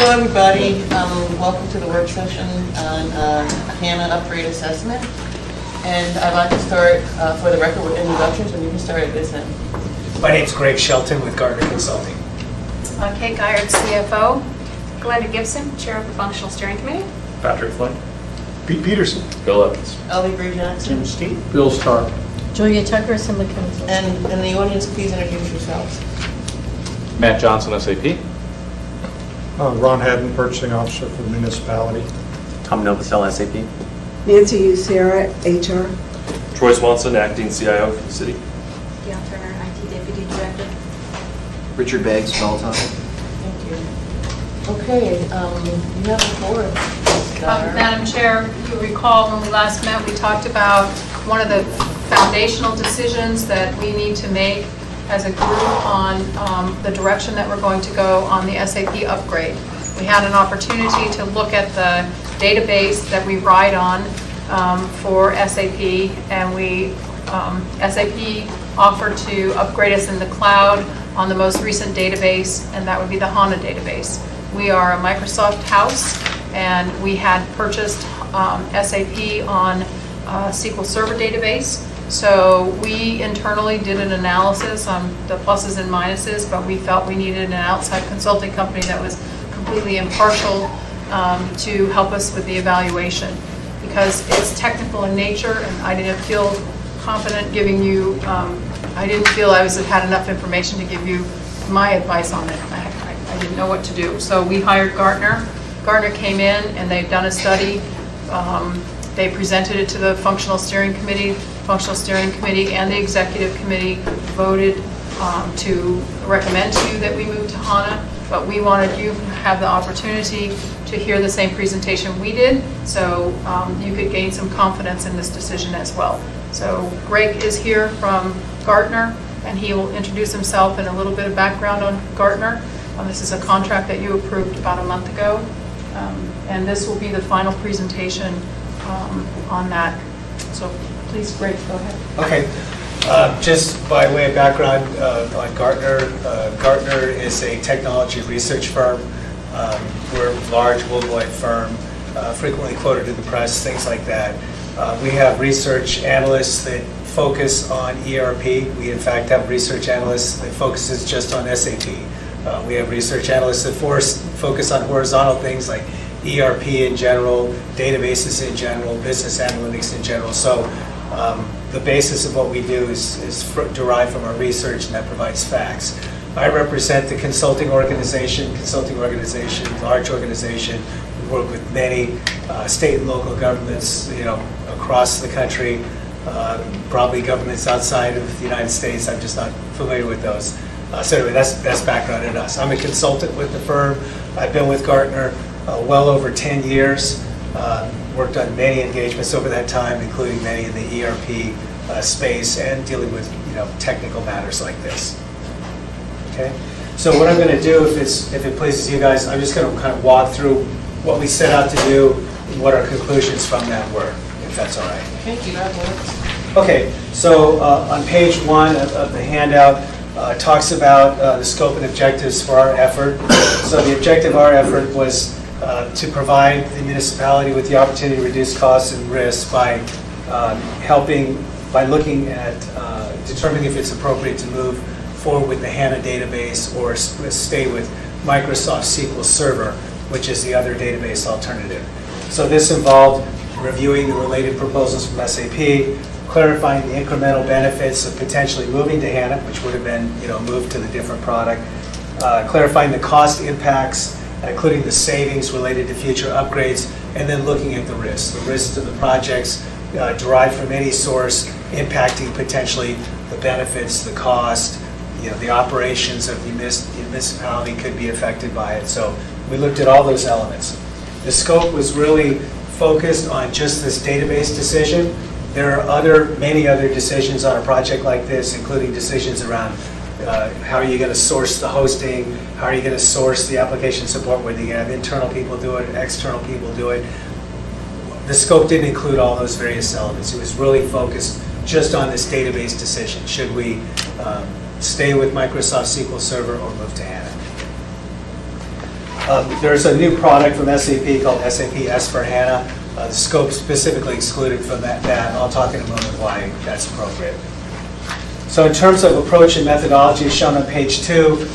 Hello, everybody. Welcome to the work session on HANA upgrade assessment. And I'd like to start, for the record, with introductions, and you can start at this end. My name's Greg Shelton with Gartner Consulting. Kate Guyard, CFO. Glenda Gibson, Chair of the Functional Steering Committee. Patrick Flynn. Pete Peterson. Bill Evans. Ellie Bree Jackson. Jim Steve. Bill Starr. Julia Tucker, Assembly Council. And in the audience, please introduce yourselves. Matt Johnson, SAP. Ron Haddon, Purchasing Officer for the municipality. Tom Novacell, SAP. Nancy Ucera, HR. Troy Swanson, Acting CIO for the city. Gail Turner, IT Deputy Director. Richard Beggs, Peloton. Thank you. Okay, you have the floor. Madam Chair, you recall when we last met, we talked about one of the foundational decisions that we need to make as a group on the direction that we're going to go on the SAP upgrade. We had an opportunity to look at the database that we ride on for SAP, and SAP offered to upgrade us in the cloud on the most recent database, and that would be the HANA database. We are a Microsoft house, and we had purchased SAP on SQL Server database. So we internally did an analysis on the pluses and minuses, but we felt we needed an outside consulting company that was completely impartial to help us with the evaluation, because it's technical in nature, and I didn't feel confident giving you, I didn't feel I had enough information to give you my advice on it. I didn't know what to do. So we hired Gartner. Gartner came in and they've done a study. They presented it to the Functional Steering Committee. Functional Steering Committee and the Executive Committee voted to recommend to you that we move to HANA, but we wanted you to have the opportunity to hear the same presentation we did, so you could gain some confidence in this decision as well. So Greg is here from Gartner, and he will introduce himself and a little bit of background on Gartner. This is a contract that you approved about a month ago, and this will be the final presentation on that. So please, Greg, go ahead. Okay, just by way of background on Gartner, Gartner is a technology research firm. We're a large worldwide firm, frequently quoted in the press, things like that. We have research analysts that focus on ERP. We in fact have research analysts that focuses just on SAP. We have research analysts that focus on horizontal things like ERP in general, databases in general, business analytics in general. So the basis of what we do is derived from our research, and that provides facts. I represent the consulting organization, large organization. We work with many state and local governments, across the country, probably governments outside of the United States. I'm just not familiar with those. So anyway, that's background in us. I'm a consultant with the firm. I've been with Gartner well over 10 years. Worked on many engagements over that time, including many in the ERP space and dealing with technical matters like this. Okay. So what I'm going to do, if it pleases you guys, I'm just going to kind of walk through what we set out to do and what our conclusions from that were, if that's all right. Thank you, that works. Okay. So on page 1 of the handout, talks about the scope and objectives for our effort. So the objective of our effort was to provide the municipality with the opportunity to reduce costs and risks by looking at determining if it's appropriate to move forward with the HANA database or stay with Microsoft SQL Server, which is the other database alternative. So this involved reviewing the related proposals from SAP, clarifying the incremental benefits of potentially moving to HANA, which would have been moved to the different product, clarifying the cost impacts, including the savings related to future upgrades, and then looking at the risks to the projects derived from any source, impacting potentially the benefits, the cost, the operations of the municipality could be affected by it. So we looked at all those elements. The scope was really focused on just this database decision. There are many other decisions on a project like this, including decisions around how are you going to source the hosting, how are you going to source the application support, whether you have internal people do it, external people do it. The scope didn't include all those various elements. It was really focused just on this database decision. Should we stay with Microsoft SQL Server or move to HANA? There's a new product from SAP called SAP S/4HANA. The scope specifically excluded from that. I'll talk in a moment why that's appropriate. So in terms of approach and methodology, shown on page 2,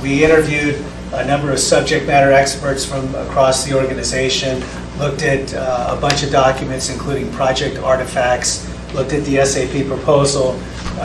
we interviewed a number of subject matter experts from across the organization, looked at a bunch of documents, including project artifacts, looked at the SAP proposal,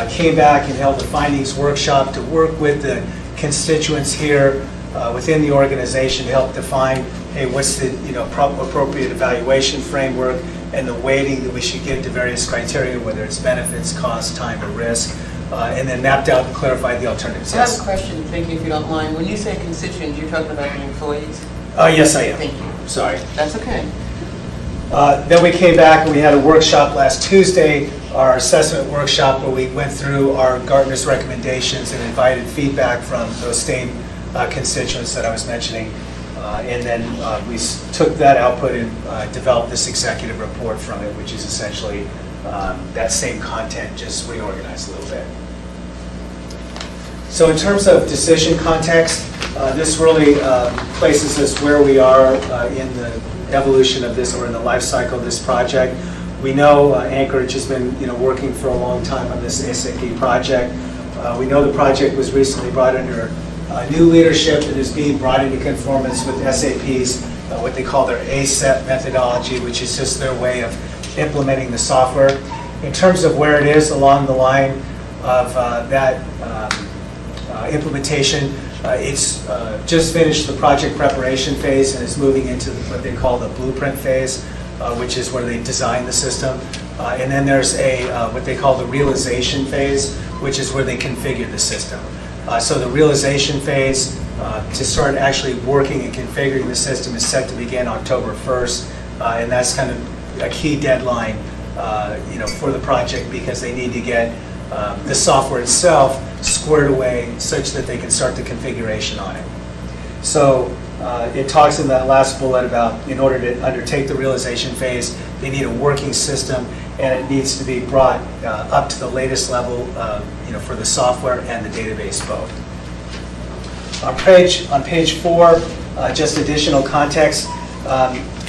came back and held a findings workshop to work with the constituents here within the organization to help define, hey, what's the appropriate evaluation framework and the weighting that we should give to various criteria, whether it's benefits, cost, time, or risk, and then mapped out and clarified the alternatives. I have Yes. a question, Vicky, if you don't mind. When you say constituents, you're talking about the employees? Yes, I am. Thank you. Sorry. That's okay. Then we came back and we had a workshop last Tuesday, our assessment workshop, where we went through our Gartner's recommendations and invited feedback from those same constituents that I was mentioning. And then we took that output and developed this executive report from it, which is essentially that same content, just reorganized a little bit. So in terms of decision context, this really places us where we are in the evolution of this, or in the life cycle of this project. We know Anchorage has been working for a long time on this SAP project. We know the project was recently brought under new leadership and is being brought into conformance with SAP's, what they call their ASEP methodology, which is just their way of implementing the software. In terms of where it is along the line of that implementation, it's just finished the project preparation phase and is moving into what they call the blueprint phase, which is where they design the system. And then there's what they call the realization phase, which is where they configure the system. So the realization phase to start actually working and configuring the system is set to begin October 1st, and that's kind of a key deadline for the project, because they need to get the software itself squared away such that they can start the configuration on it. So it talks in that last bullet about, in order to undertake the realization phase, they need a working system, and it needs to be brought up to the latest level for the software and the database both. On page 4, just additional context.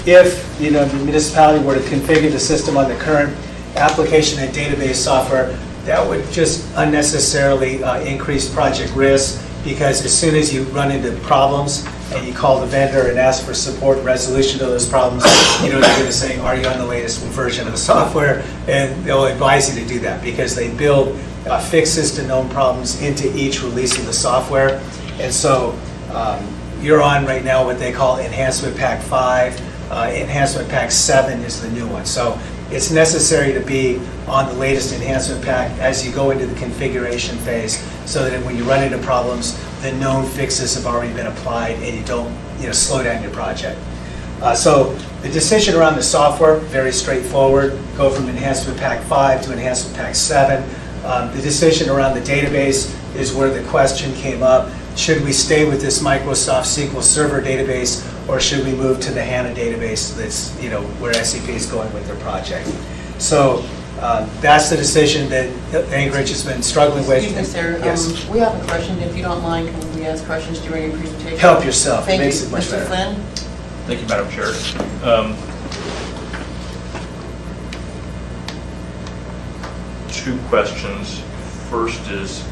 If the municipality were to configure the system on the current application and database software, that would just unnecessarily increase project risk, because as soon as you run into problems and you call the vendor and ask for support and resolution to those problems, they're going to say, are you on the latest version of the software? And they'll advise you to do that, because they build fixes to known problems into each release of the software. And so you're on right now what they call Enhancement Pack 5. Enhancement Pack 7 is the new one. So it's necessary to be on the latest enhancement pack as you go into the configuration phase, so that when you run into problems, the known fixes have already been applied and you don't slow down your project. So the decision around the software, very straightforward. Go from Enhancement Pack 5 to Enhancement Pack 7. The decision around the database is where the question came up. Should we stay with this Microsoft SQL Server database, or should we move to the HANA database that's where SAP is going with their project? So that's the decision that Anchorage has been struggling with. Excuse me, sir. Yes. We have a question. If you don't mind, can we ask questions during your presentation? Help yourself. Thank It makes you. it much Mr. better. Flynn? Thank you, Madam Chair. Two questions. First is,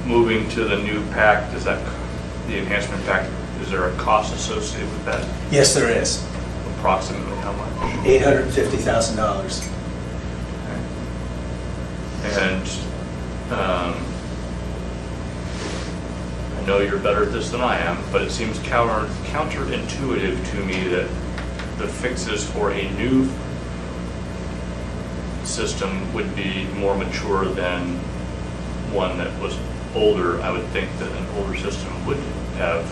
moving to the new pack, does that, the enhancement pack, is there a cost associated with that? Yes, there is. Approximately how much? $850,000. And I know you're better at this than I am, but it seems counterintuitive to me that the fixes for a new system would be more mature than one that was older. I would think that an older system would have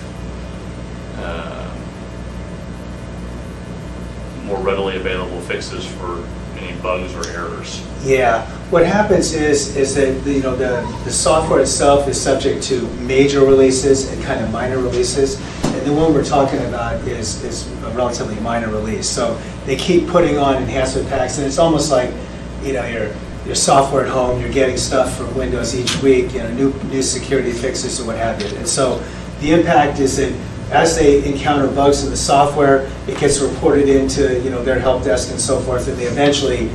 more readily available fixes for any bugs or errors. Yeah, what happens is that the software itself is subject to major releases and kind of minor releases, and the one we're talking about is a relatively minor release. So they keep putting on enhancement packs, and it's almost like your software at home. You're getting stuff from Windows each week, new security fixes or what have you. And so the impact is that as they encounter bugs in the software, it gets reported into their help desk and so forth, and they eventually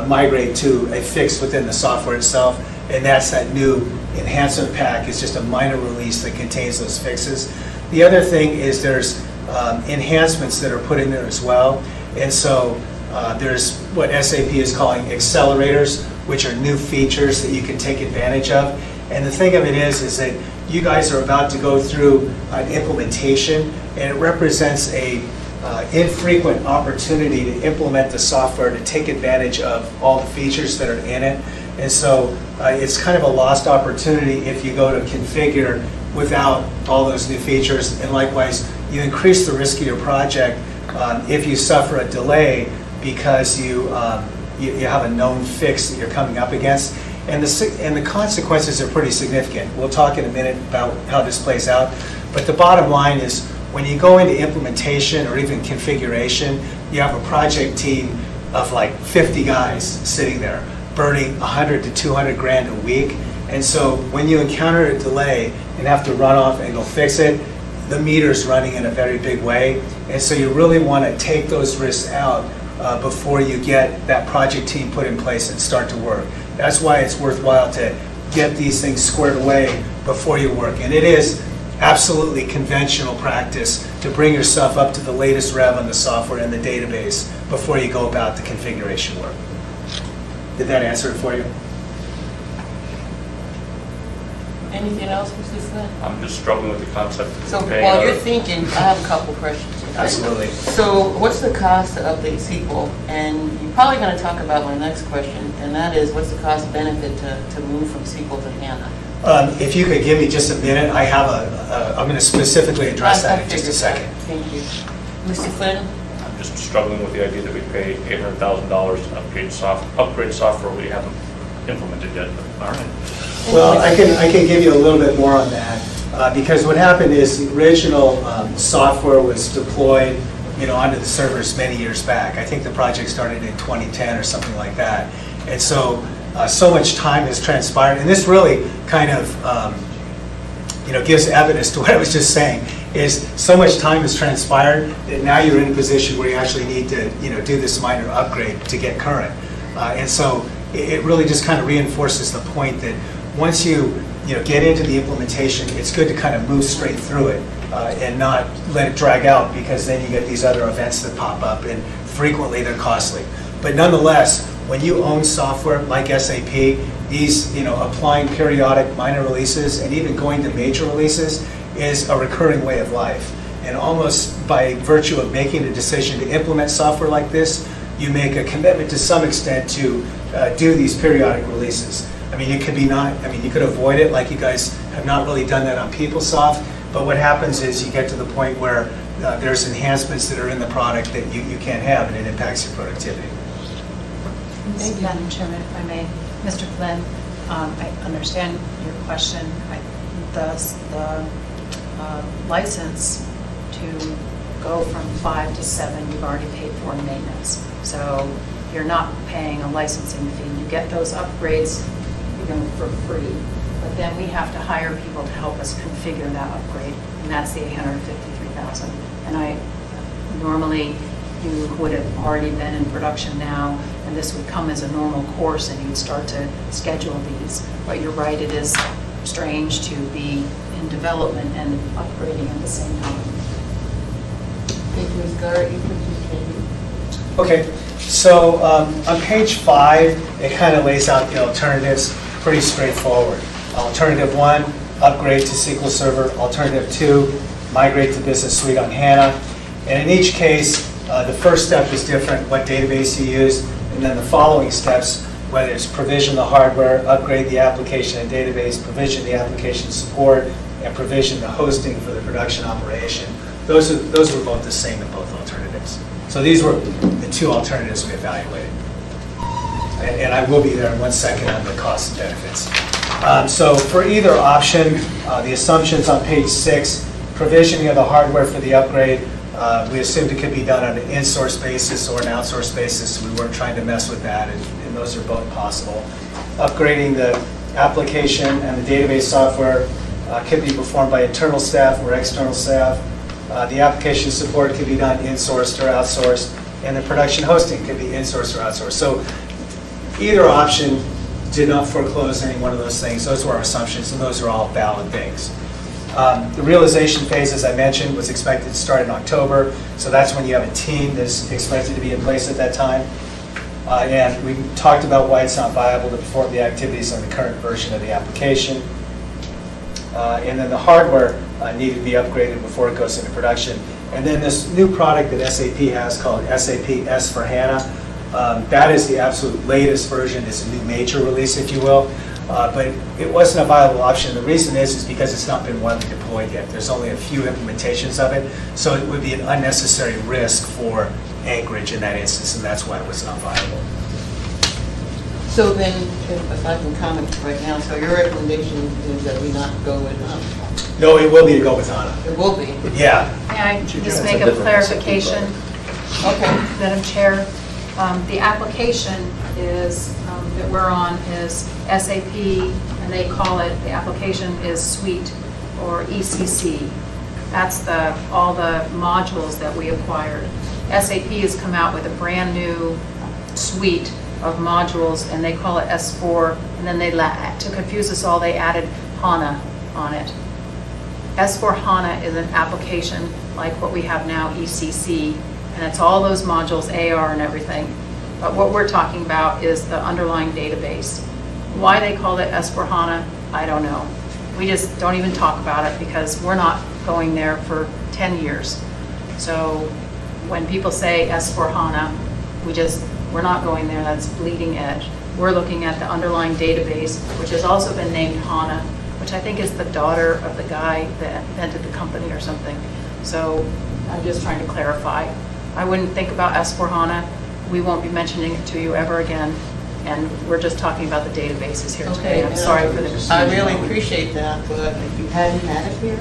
migrate to a fix within the software itself, and that's that new enhancement pack. It's just a minor release that contains those fixes. The other thing is there's enhancements that are put in there as well, and so there's what SAP is calling accelerators, which are new features that you can take advantage of. And the thing of it is that you guys are about to go through an implementation, and it represents a infrequent opportunity to implement the software to take advantage of all the features that are in it. And so it's kind of a lost opportunity if you go to configure without all those new features. And likewise, you increase the risk of your project if you suffer a delay because you have a known fix that you're coming up against. And the consequences are pretty significant. We'll talk in a minute about how this plays out. But the bottom line is when you go into implementation or even configuration, you have a project team of like 50 guys sitting there burning 100 to 200 grand a week. And so when you encounter a delay and have to run off and go fix it, the meter's running in a very big way. And so you really want to take those risks out before you get that project team put in place and start to work. That's why it's worthwhile to get these things squared away before you work. And it is absolutely conventional practice to bring yourself up to the latest rev on the software and the database before you go about the configuration work. Did that answer it for you? Anything else, Mr. Flynn? I'm just struggling with the concept of So paying while our- you're thinking, I have a couple questions. okay? Absolutely. So what's the cost to update SQL? And you're probably going to talk about my next question, and that is what's the cost benefit to move from SQL to HANA? If you could give me just a minute, I have I'm going to specifically address that in just a I second. figured that. Thank you. Mr. Flynn? I'm just struggling with the idea that we pay $800,000 to upgrade software we haven't implemented yet. All right. Well, I can give you a little bit more on that, because what happened is the original software was deployed, onto the servers many years back. I think the project started in 2010 or something like that. And so much time has transpired, and this really kind of, gives evidence to what I was just saying, is so much time has transpired that now you're in a position where you actually need to, do this minor upgrade to get current. And so it really just kind of reinforces the point that once you get into the implementation, it's good to kind of move straight through it and not let it drag out, because then you get these other events that pop up, and frequently they're costly. But nonetheless, when you own software like SAP, these applying periodic minor releases and even going to major releases is a recurring way of life. And almost by virtue of making a decision to implement software like this, you make a commitment to some extent to do these periodic releases. I mean, you could avoid it, like you guys have not really done that on PeopleSoft, but what happens is you get to the point where there's enhancements that are in the product that you can't have, and it impacts your productivity. Madam Chairman, if I may, Mr. Flynn, I understand your question. The license to go from 5 to 7, you've already paid for in maintenance. So you're not paying a licensing fee. You get those upgrades for free, but then we have to hire people to help us configure that upgrade, and that's the $853,000. And normally you would have already been in production now, and this would come as a normal course, and you'd start to schedule these. But you're right, it is strange to be in development and upgrading at the same time. Thank you, Ms. Garrett. You could continue. Okay, so on page 5, it kind of lays out the alternatives, pretty straightforward. Alternative 1, upgrade to SQL Server. Alternative 2, migrate to Business Suite on HANA. And in each case, the first step is different, what database you use, and then the following steps, whether it's provision the hardware, upgrade the application and database, provision the application support, and provision the hosting for the production operation. Those were both the same in both alternatives. So these were the 2 alternatives we evaluated. And I will be there in 1 second on the costs and benefits. So for either option, the assumptions on page 6, provisioning of the hardware for the upgrade, we assumed it could be done on an in-source basis or an outsource basis. We weren't trying to mess with that, and those are both possible. Upgrading the application and the database software could be performed by internal staff or external staff. The application support can be done in-sourced or outsourced, and the production hosting can be in-sourced or outsourced. So either option did not foreclose any one of those things. Those were our assumptions, and those are all valid things. The realization phase, as I mentioned, was expected to start in October, so that's when you have a team that's expected to be in place at that time. And we talked about why it's not viable to perform the activities on the current version of the application. And then the hardware needed to be upgraded before it goes into production. And then this new product that SAP has called SAP S/4HANA, that is the absolute latest version. It's a new major release, if you will. But it wasn't a viable option. The reason is because it's not been widely deployed yet. There's only a few implementations of it, so it would be an unnecessary risk for Anchorage in that instance, and that's why it was not viable. So then, if I can comment right now, so your recommendation is that we not go with, No, it will be to go with HANA. it will be. Yeah. May I just make a clarification? Okay. Madam Chair, the application is, that we're on is SAP, and they call it, the application is Suite or ECC. That's all the modules that we acquired. SAP has come out with a brand new suite of modules, and they call it S4, and then to confuse us all, they added HANA on it. S4HANA is an application like what we have now, ECC, and it's all those modules, AR and everything. But what we're talking about is the underlying database. Why they called it S4HANA, I don't know. We just don't even talk about it because we're not going there for 10 years. So when people say S4HANA, we're not going there, that's bleeding edge. We're looking at the underlying database, which has also been named HANA, which I think is the daughter of the guy that invented the company or something. So I'm just trying to clarify. I wouldn't think about S4HANA. We won't be mentioning it to you ever again. And we're just talking about the databases here today. I'm sorry for the confusion. I really appreciate that, but if you hadn't had it here,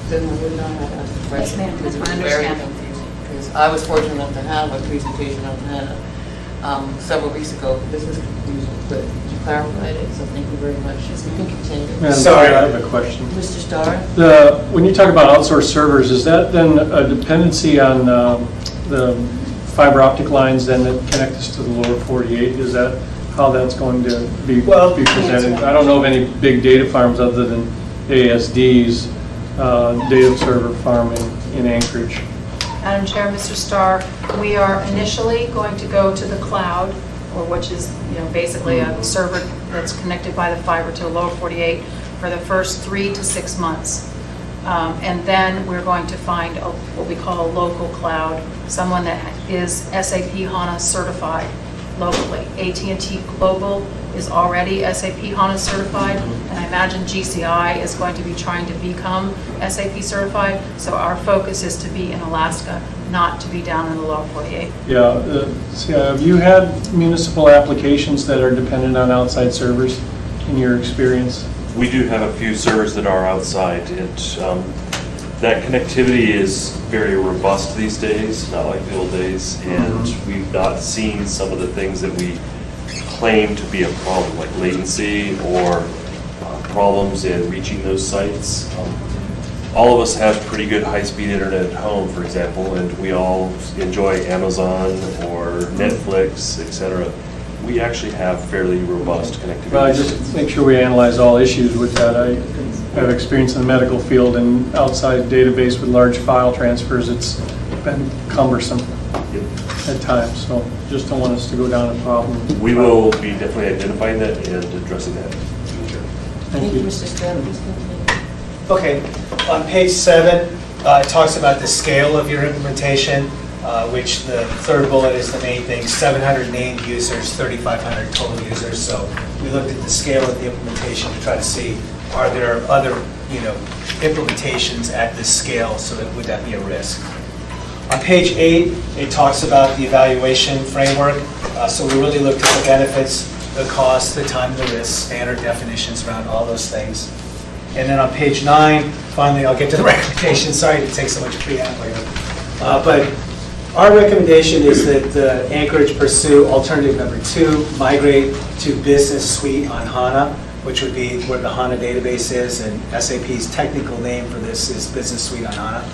then we would not have asked the question. Yes, ma'am. Because it was I very understand. confusing. Because I was fortunate enough to have a presentation on HANA several weeks ago. This is confusing, but you clarified it, so thank you very much. You can continue. And Sorry. I have a question. Mr. Starr? When you talk about outsourced servers, is that then a dependency on the fiber optic lines then that connect us to the lower 48? Is that how that's going to be presented? I don't know of any big data farms other than ASD's data server farm in Anchorage. Madam Chair, Mr. Starr, we are initially going to go to the cloud, or which is, basically a server that's connected by the fiber to the lower 48 for the first 3 to 6 months. And then we're going to find what we call a local cloud, someone that is SAP HANA certified locally. AT&T Global is already SAP HANA certified, and I imagine GCI is going to be trying to become SAP certified. So our focus is to be in Alaska, not to be down in the lower 48. Yeah. Have you had municipal applications that are dependent on outside servers in your experience? We do have a few servers that are outside. That connectivity is very robust these days, not like the old days, and we've not seen some of the things that we claim to be a problem, like latency or problems in reaching those sites. All of us have pretty good high-speed internet at home, for example, and we all enjoy Amazon or Netflix, etc. We actually have fairly robust connectivity. Well, I just make sure we analyze all issues with that. I have experience in the medical field, and outside database with large file transfers, it's been cumbersome at times. So just don't want us to go down a problem. We will be definitely identifying that and addressing that. Thank you. Mr. Starr, please continue. Okay, on page 7, it talks about the scale of your implementation, which the third bullet is the main thing, 700 named users, 3,500 total users. So we looked at the scale of the implementation to try to see, are there other, implementations at this scale, so that would that be a risk? On page 8, it talks about the evaluation framework. So we really looked at the benefits, the costs, the time, the risks, standard definitions around all those things. And then on page 9, finally, I'll get to the recommendation. Sorry to take so much preamble here. But our recommendation is that Anchorage pursue alternative number 2, migrate to Business Suite on HANA, which would be where the HANA database is, and SAP's technical name for this is Business Suite on HANA.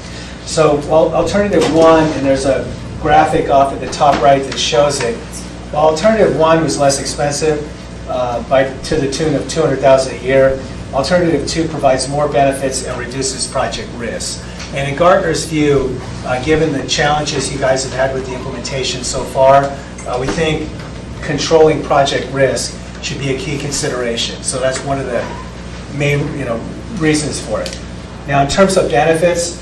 So, well, alternative 1, and there's a graphic off at the top right that shows it. While alternative 1 was less expensive to the tune of $200,000 a year, alternative 2 provides more benefits and reduces project risk. And in Gartner's view, given the challenges you guys have had with the implementation so far, we think controlling project risk should be a key consideration. So that's one of the main reasons for it. Now, in terms of benefits,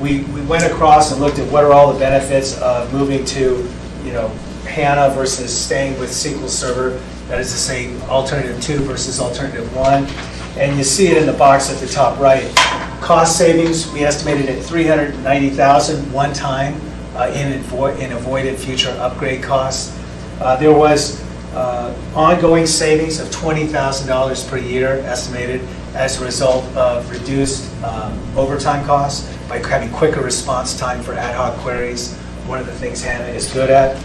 we went across and looked at what are all the benefits of moving to HANA versus staying with SQL Server. That is to say, alternative 2 versus alternative 1. And you see it in the box at the top right. Cost savings, we estimated at $390,000 one time in avoided future upgrade costs. There was ongoing savings of $20,000 per year estimated as a result of reduced overtime costs by having quicker response time for ad hoc queries, one of the things HANA is good at.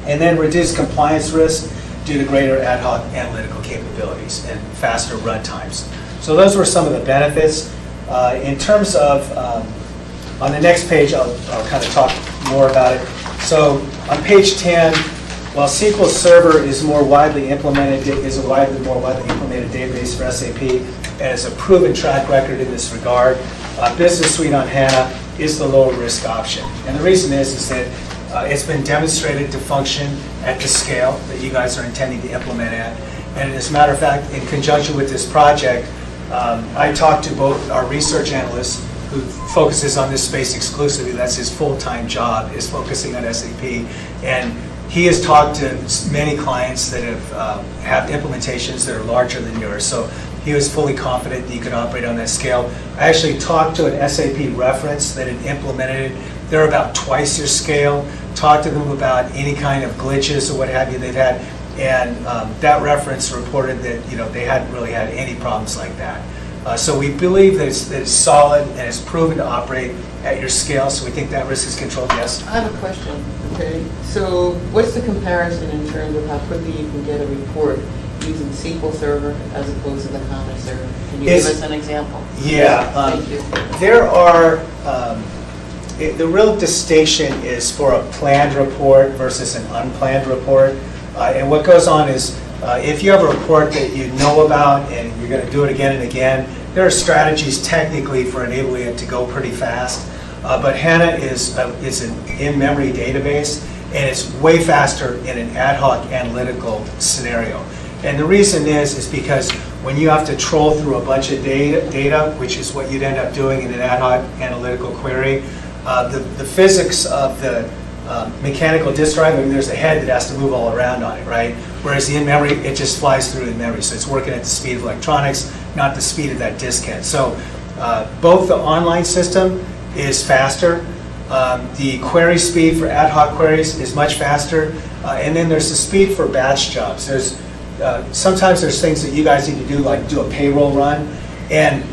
And then reduced compliance risk due to greater ad hoc analytical capabilities and faster run times. So those were some of the benefits. In terms of, on the next page, I'll kind of talk more about it. So on page 10, while SQL Server is more widely implemented, is a more widely implemented database for SAP, and has a proven track record in this regard, Business Suite on HANA is the lower risk option. And the reason is that it's been demonstrated to function at the scale that you guys are intending to implement at. And as a matter of fact, in conjunction with this project, I talked to both our research analyst, who focuses on this space exclusively, that's his full-time job, is focusing on SAP, and he has talked to many clients that have implementations that are larger than yours. So he was fully confident that you could operate on that scale. I actually talked to an SAP reference that had implemented it. They're about twice your scale. Talked to them about any kind of glitches or what have you they've had, and that reference reported that they hadn't really had any problems like that. So we believe that it's solid and it's proven to operate at your scale. So we think that risk is controlled. Yes. I have a question. Okay, so what's the comparison in terms of how quickly you can get a report using SQL Server as opposed to the HANA server? Can you give us an example? Yeah. Thank you. There are. The real distinction is for a planned report versus an unplanned report. And what goes on is if you have a report that you know about and you're going to do it again and again, there are strategies technically for enabling it to go pretty fast. But HANA is an in-memory database, and it's way faster in an ad hoc analytical scenario. And the reason is because when you have to troll through a bunch of data, which is what you'd end up doing in an ad hoc analytical query, the physics of the mechanical disk drive, there's a head that has to move all around on it, right? Whereas the in-memory, it just flies through in memory. So it's working at the speed of electronics, not the speed of that disk head. So both the online system is faster. The query speed for ad hoc queries is much faster. And then there's the speed for batch jobs. Sometimes there's things that you guys need to do, like do a payroll run. And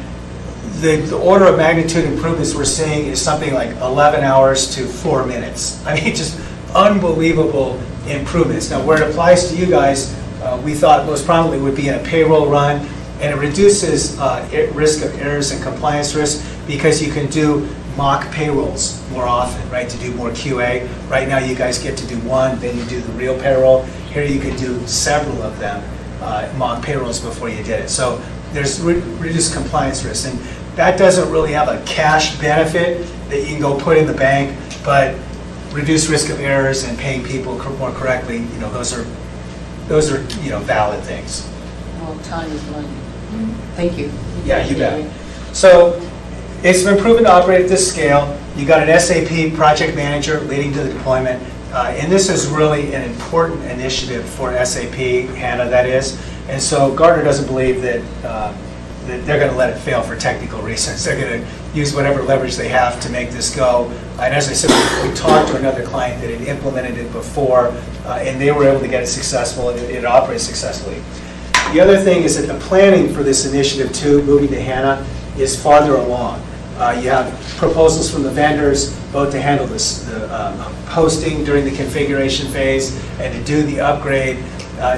the order of magnitude improvements we're seeing is something like 11 hours to 4 minutes. I mean, just unbelievable improvements. Now, where it applies to you guys, we thought most prominently would be in a payroll run, and it reduces risk of errors and compliance risk because you can do mock payrolls more often, right, to do more QA. Right now, you guys get to do one, then you do the real payroll. Here, you could do several of them, mock payrolls before you did it. So there's reduced compliance risk. And that doesn't really have a cash benefit that you can go put in the bank, but reduced risk of errors and paying people more correctly, those are valid things. Well, time is money. Thank you. Yeah, you bet. So it's been proven to operate at this scale. You got an SAP project manager leading to the deployment, and this is really an important initiative for SAP HANA, that is. And so Gartner doesn't believe that they're going to let it fail for technical reasons. They're going to use whatever leverage they have to make this go. And as I said, we talked to another client that had implemented it before, and they were able to get it successful, and it operates successfully. The other thing is that the planning for this initiative, too, moving to HANA, is farther along. You have proposals from the vendors, both to handle the hosting during the configuration phase and to do the upgrade.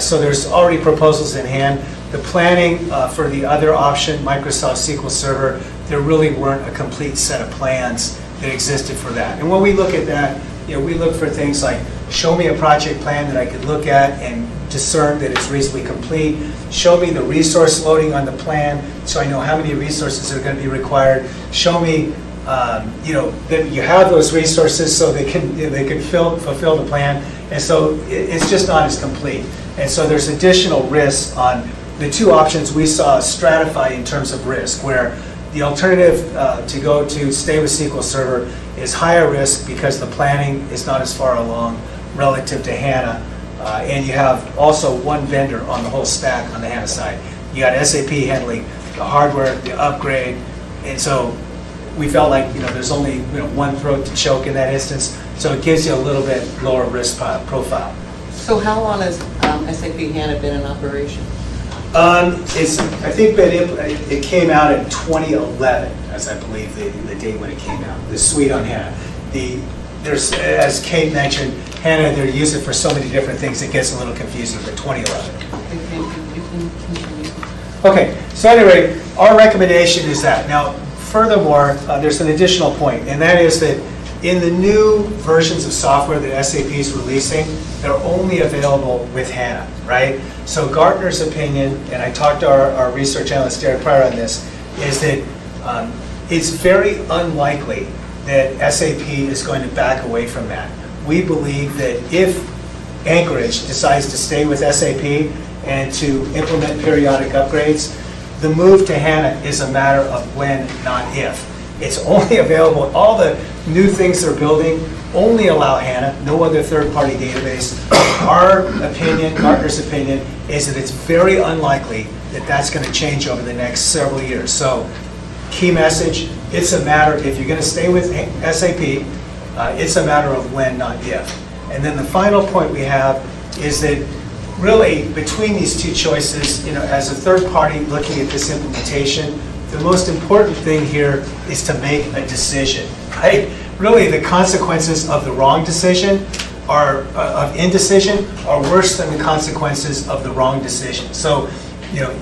So there's already proposals in hand. The planning for the other option, Microsoft SQL Server, there really weren't a complete set of plans that existed for that. And when we look at that, we look for things like, show me a project plan that I could look at and discern that it's reasonably complete. Show me the resource loading on the plan so I know how many resources are going to be required. Show me, that you have those resources so they can fulfill the plan. And so it's just not as complete. And so there's additional risks on the two options we saw stratify in terms of risk, where the alternative to stay with SQL Server is higher risk because the planning is not as far along relative to HANA. And you have also one vendor on the whole stack on the HANA side. You got SAP handling the hardware, the upgrade, and so we felt like there's only one throat to choke in that instance, so it gives you a little bit lower risk profile. So how long has SAP HANA been in operation? I think that it came out in 2011, as I believe the date when it came out. The suite on HANA. There's, as Kate mentioned, HANA, they use it for so many different things, it gets a little confusing, but 2011. You can continue. Okay, so anyway, our recommendation is that. Now, furthermore, there's an additional point, and that is that in the new versions of software that SAP is releasing, they're only available with HANA, right? So Gartner's opinion, and I talked to our research analyst Derek Pryor on this, is that it's very unlikely that SAP is going to back away from that. We believe that if Anchorage decides to stay with SAP and to implement periodic upgrades, the move to HANA is a matter of when, not if. It's only available, all the new things they're building only allow HANA, no other third-party database. Our opinion, Gartner's opinion, is that it's very unlikely that that's going to change over the next several years. So, key message, it's a matter, if you're going to stay with SAP, it's a matter of when, not if. And then the final point we have is that really between these two choices, as a third party looking at this implementation, the most important thing here is to make a decision, right? Really, the consequences of the wrong decision of indecision are worse than the consequences of the wrong decision. So,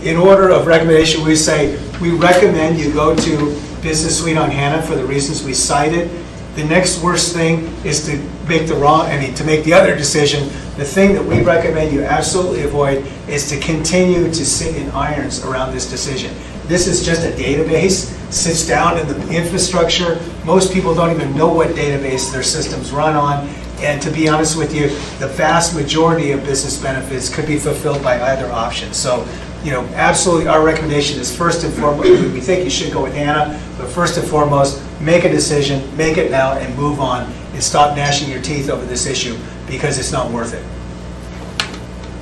in order of recommendation, we say we recommend you go to Business Suite on HANA for the reasons we cited. The next worst thing is to make the other decision. The thing that we recommend you absolutely avoid is to continue to sit in irons around this decision. This is just a database, sits down in the infrastructure. Most people don't even know what database their systems run on. And to be honest with you, the vast majority of business benefits could be fulfilled by either option. So, absolutely our recommendation is first and foremost, we think you should go with HANA, but first and foremost, make a decision, make it now, and move on, and stop gnashing your teeth over this issue because it's not worth it.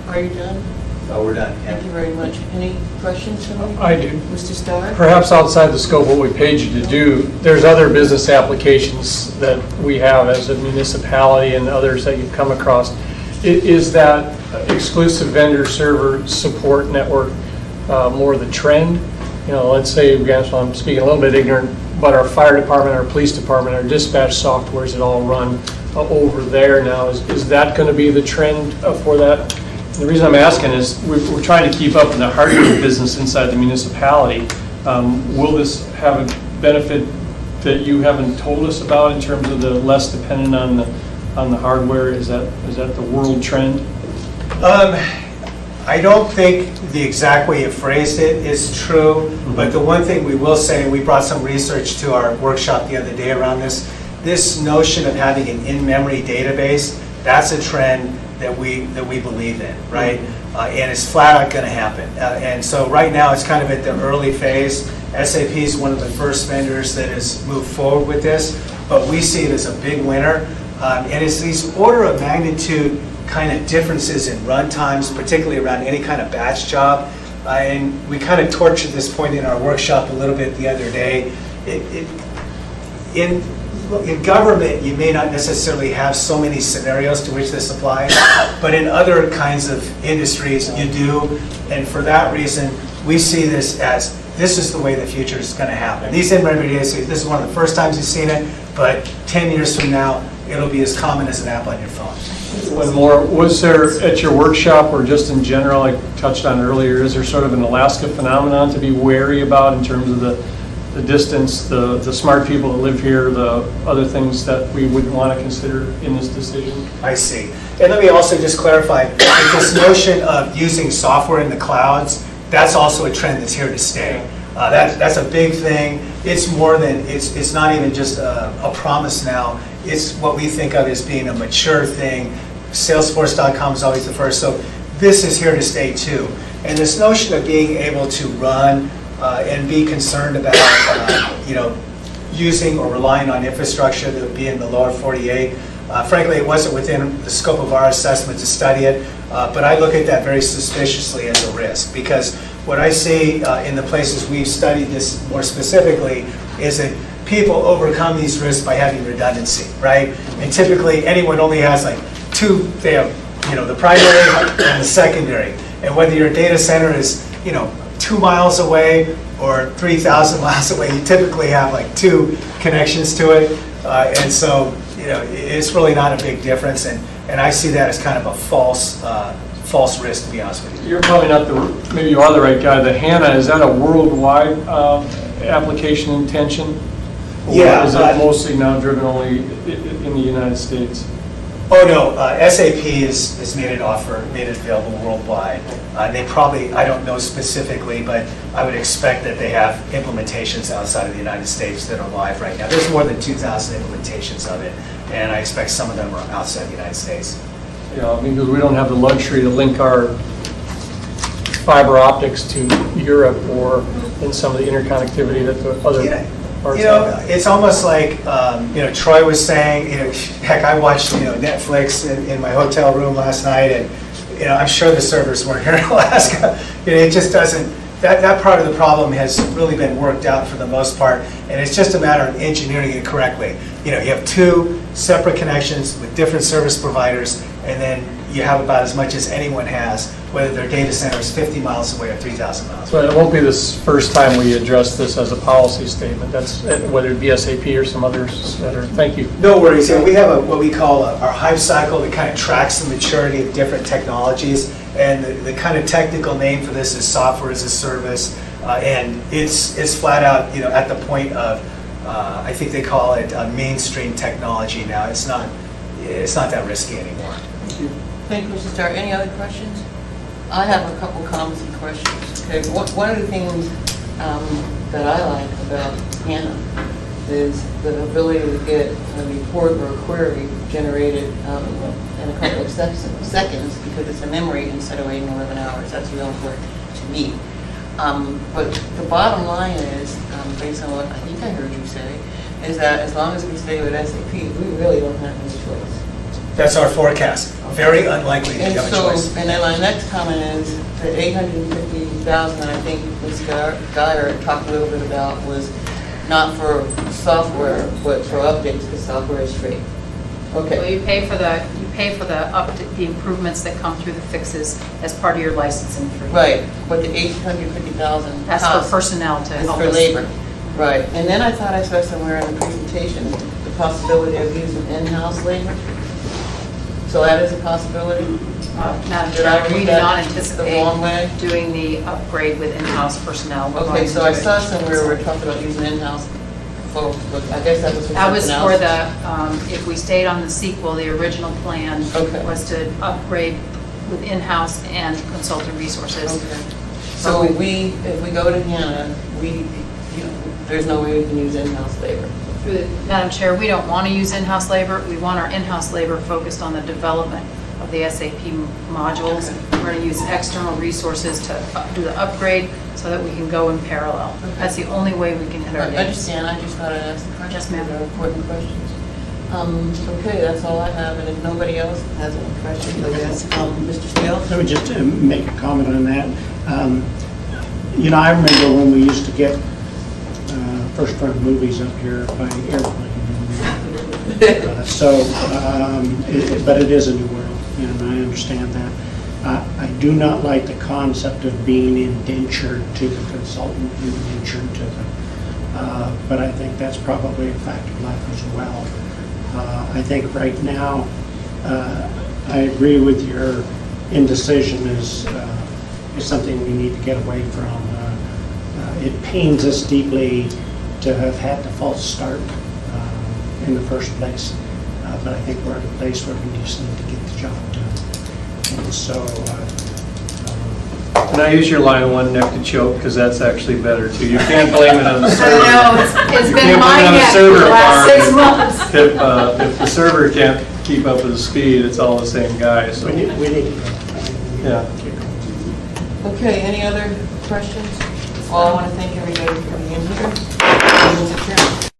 Are you done? Oh, we're done. Thank you very much. Any questions from me? I do. Mr. Starr? Perhaps outside the scope of what we paid you to do, there's other business applications that we have as a municipality and others that you've come across. Is that exclusive vendor server support network more the trend? Let's say, I'm speaking a little bit ignorant, but our fire department, our police department, our dispatch softwares that all run over there now, is that going to be the trend for that? The reason I'm asking is we're trying to keep up in the hardware business inside the municipality. Will this have a benefit that you haven't told us about in terms of the less dependent on the hardware? Is that the world trend? I don't think the exact way you phrased it is true, but the one thing we will say, and we brought some research to our workshop the other day around this notion of having an in-memory database, that's a trend that we believe in, right? And it's flat out going to happen. And so right now it's kind of at the early phase. SAP is one of the first vendors that has moved forward with this, but we see it as a big winner. And it's these order of magnitude kind of differences in run times, particularly around any kind of batch job. And we kind of tortured this point in our workshop a little bit the other day. In government, you may not necessarily have so many scenarios to which this applies, but in other kinds of industries, you do. And for that reason, we see this is the way the future is going to happen. These in-memory data, this is one of the first times you've seen it, but 10 years from now, it'll be as common as an app on your phone. One more, was there at your workshop or just in general, I touched on earlier, is there sort of an Alaska phenomenon to be wary about in terms of the the distance, the smart people that live here, the other things that we would want to consider in this decision. I see. And let me also just clarify, this notion of using software in the clouds, that's also a trend that's here to stay. That's a big thing. It's more than, it's not even just a promise now. It's what we think of as being a mature thing. Salesforce.com is always the first. So this is here to stay too. And this notion of being able to run and be concerned about, using or relying on infrastructure that would be in the lower 48. Frankly, it wasn't within the scope of our assessment to study it, but I look at that very suspiciously as a risk, because what I see in the places we've studied this more specifically is that people overcome these risks by having redundancy, right? And typically, anyone only has like two, they have, the primary and the secondary. And whether your data center is, 2 miles away or 3,000 miles away, you typically have like 2 connections to it. And so, it's really not a big difference. And I see that as kind of a false risk, to be honest with you. You're probably not maybe you are the right guy. The HANA, is that a worldwide application intention? Yeah. Or is it mostly now driven only in the United States? Oh, no, SAP has made it available worldwide. They probably, I don't know specifically, but I would expect that they have implementations outside of the United States that are live right now. There's more than 2,000 implementations of it, and I expect some of them are outside the United States. Yeah, because we don't have the luxury to link our fiber optics to Europe or in some of the interconnectivity that the other parts have. It's almost like, Troy was saying, heck, I watched, Netflix in my hotel room last night, and, I'm sure the servers weren't here in Alaska. It just doesn't, that part of the problem has really been worked out for the most part, and it's just a matter of engineering it correctly. You have 2 separate connections with different service providers, and then you have about as much as anyone has, whether their data center is 50 miles away or 3,000 miles away. So it won't be this first time we address this as a policy statement. That's whether it be SAP or some others that are. Thank you. No worries. We have what we call our hype cycle that kind of tracks the maturity of different technologies, and the kind of technical name for this is software as a service, and it's flat out at the point of I think they call it mainstream technology now. It's not that risky anymore. Thank you, Mr. Starr. Any other questions? I have a couple comments and questions. Okay, one of the things that I like about HANA is the ability to get a report or a query generated in a couple of seconds, because it's a memory instead of waiting 11 hours. That's real important to me. But the bottom line is, based on what I think I heard you say, is that as long as we stay with SAP, we really don't have any choice. That's our forecast. Very unlikely to have a choice. And then my next comment is the 850,000 I think Ms. Geyer talked a little bit about was not for software, but for updates, because software is free. Okay. Well, you pay for the the improvements that come through the fixes as part of your licensing fee. Right, but the 850,000 That's for personnel to is help for us. labor. Right, and then I thought I saw somewhere in the presentation the possibility of using in-house labor. So that is a possibility? Madam Did I Chair, we read do that not the wrong way? anticipate doing the upgrade with in-house personnel. We're Okay, going so to I do it. saw somewhere we're talking about using in-house folks, but I guess that was for That was something for else. the, if we stayed on the sequel, the original plan Okay. was to upgrade with in-house and consultant resources. Okay. So if we go to HANA, there's no way we can use in-house labor. Madam Chair, we don't want to use in-house labor. We want our in-house labor focused on the development of the SAP modules. Okay. We're going to use external resources to do the upgrade so that we can go in parallel. Okay. That's the only way we can hit I our dates. understand, I just thought I'd ask the questions. Yes, ma'am. They're important questions. Okay, that's all I have, and if nobody else has any questions, I guess, Mr. Steele? Let me just make a comment on that. I remember when we used to get first run movies up here by airplane. But it is a new world, and I understand that. I do not like the concept of being indentured to the consultant, indentured to the, but I think that's probably a fact of life as well. I think right now, I agree with your indecision is something we need to get away from. It pains us deeply to have had the false start in the first place. But I think we're at a place where we just need to get the job done. And so, And I use your line one neck to choke, because that's actually better too. You can't blame it on the server. I know, it's You been can't my blame it on the neck for server the last farm. 6 months. If the server can't keep up with the speed, it's all the same guy, so. we need to get Yeah. Okay, any other questions? Well, I want to thank everybody for being here. Meeting's adjourned.